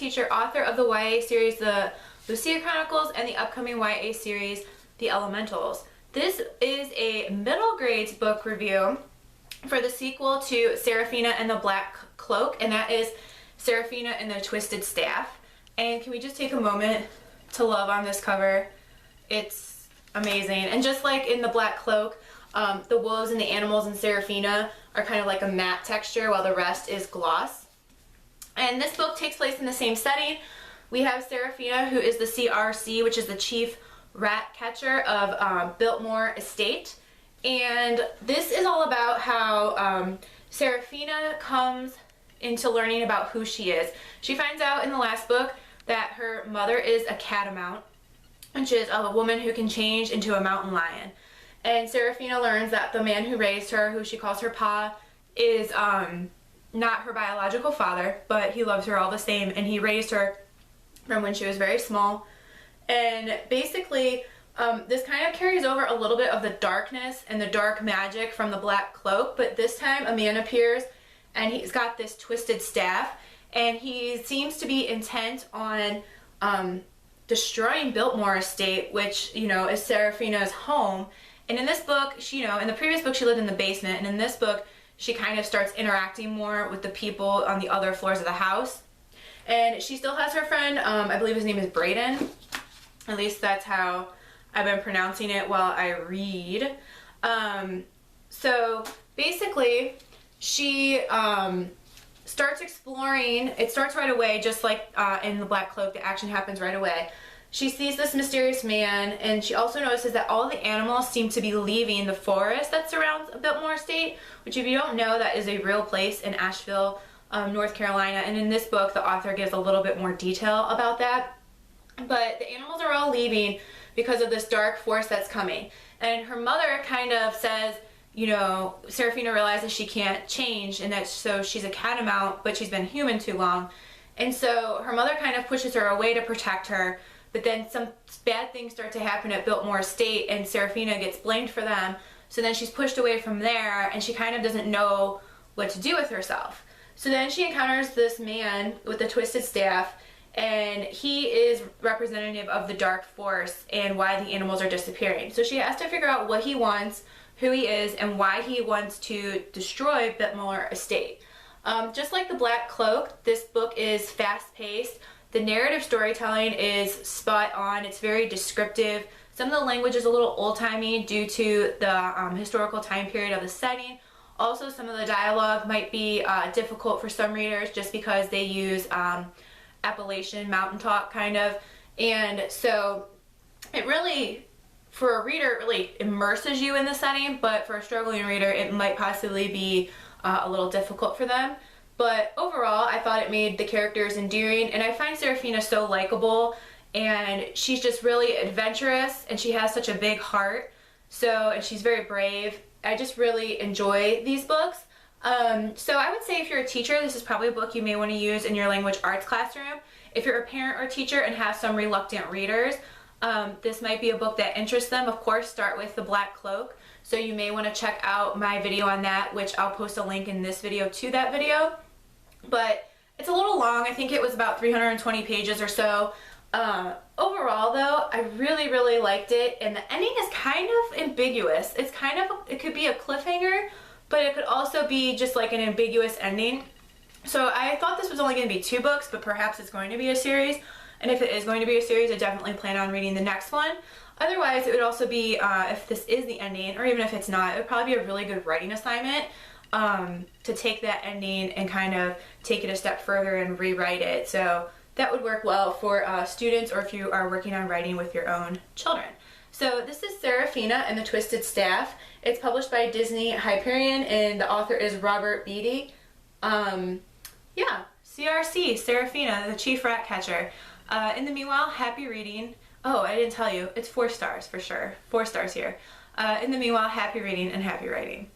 teacher, author of the YA series The Lucia Chronicles and the upcoming YA series The Elementals. This is a middle grades book review for the sequel to Serafina and the Black Cloak, and that is Serafina and the Twisted Staff. And can we just take a moment to love on this cover? It's amazing. And just like in the Black Cloak, the wolves and the animals in Serafina are kind of like a matte texture while the rest is gloss. And this book takes place in the same setting. We have Serafina, who is the CRC, which is the chief rat catcher of Biltmore Estate. And this is all about how Serafina comes into learning about who she is. She finds out in the last book that her mother is a catamount, which is a woman who can change into a mountain lion. And Serafina learns that the man who raised her, who she calls her pa, is not her biological father, but he loves her all the same, and he raised her from when she was very small. And basically, this kind of carries over a little bit of the darkness and the dark magic from the Black Cloak, but this time a man appears and he's got this twisted staff, and he seems to be intent on destroying Biltmore Estate, which, you know, is Serafina's home. And in this book, she, you know, in the previous book she lived in the basement, and in this book she kind of starts interacting more with the people on the other floors of the house. And she still has her friend, I believe his name is Braden. At least that's how I've been pronouncing it while I read. So basically, she starts exploring. It starts right away, just like in the Black Cloak, the action happens right away. She sees this mysterious man, and she also notices that all the animals seem to be leaving the forest that surrounds Biltmore Estate, which, if you don't know, that is a real place in Asheville, North Carolina. And in this book, the author gives a little bit more detail about that. But the animals are all leaving because of this dark force that's coming. And her mother kind of says, you know, Serafina realizes she can't change, and that so she's a catamount, but she's been human too long. And so her mother kind of pushes her away to protect her, but then some bad things start to happen at Biltmore Estate, and Serafina gets blamed for them. So then she's pushed away from there, and she kind of doesn't know what to do with herself. So then she encounters this man with the twisted staff, and he is representative of the dark force and why the animals are disappearing. So she has to figure out what he wants, who he is, and why he wants to destroy Biltmore Estate. Just like the Black Cloak, this book is fast-paced. The narrative storytelling is spot on. It's very descriptive. Some of the language is a little old-timey due to the historical time period of the setting. Also, some of the dialogue might be difficult for some readers just because they use Appalachian mountain talk kind of. And so it really, for a reader, it really immerses you in the setting, but for a struggling reader, it might possibly be a little difficult for them. But overall, I thought it made the characters endearing, and I find Serafina so likable, and she's just really adventurous, and she has such a big heart. So, and she's very brave. I just really enjoy these books. So I would say if you're a teacher, this is probably a book you may want to use in your language arts classroom. If you're a parent or teacher and have some reluctant readers, this might be a book that interests them. Of course, start with the Black Cloak. So you may want to check out my video on that, which I'll post a link in this video to that video. But it's a little long. I think it was about 320 pages or so. Overall though, I really liked it, and the ending is kind of ambiguous. It's kind of, it could be a cliffhanger, but it could also be just like an ambiguous ending. So I thought this was only going to be 2 books, but perhaps it's going to be a series. And if it is going to be a series, I definitely plan on reading the next one. Otherwise, it would also be, if this is the ending, or even if it's not, it would probably be a really good writing assignment to take that ending and kind of take it a step further and rewrite it. So that would work well for students, or if you are working on writing with your own children. So this is Serafina and the Twisted Staff. It's published by Disney Hyperion, and the author is Robert Beatty. Yeah, CRC, Serafina, the chief rat catcher. In the meanwhile, happy reading. Oh, I didn't tell you, it's 4 stars for sure. 4 stars here. In the meanwhile, happy reading and happy writing.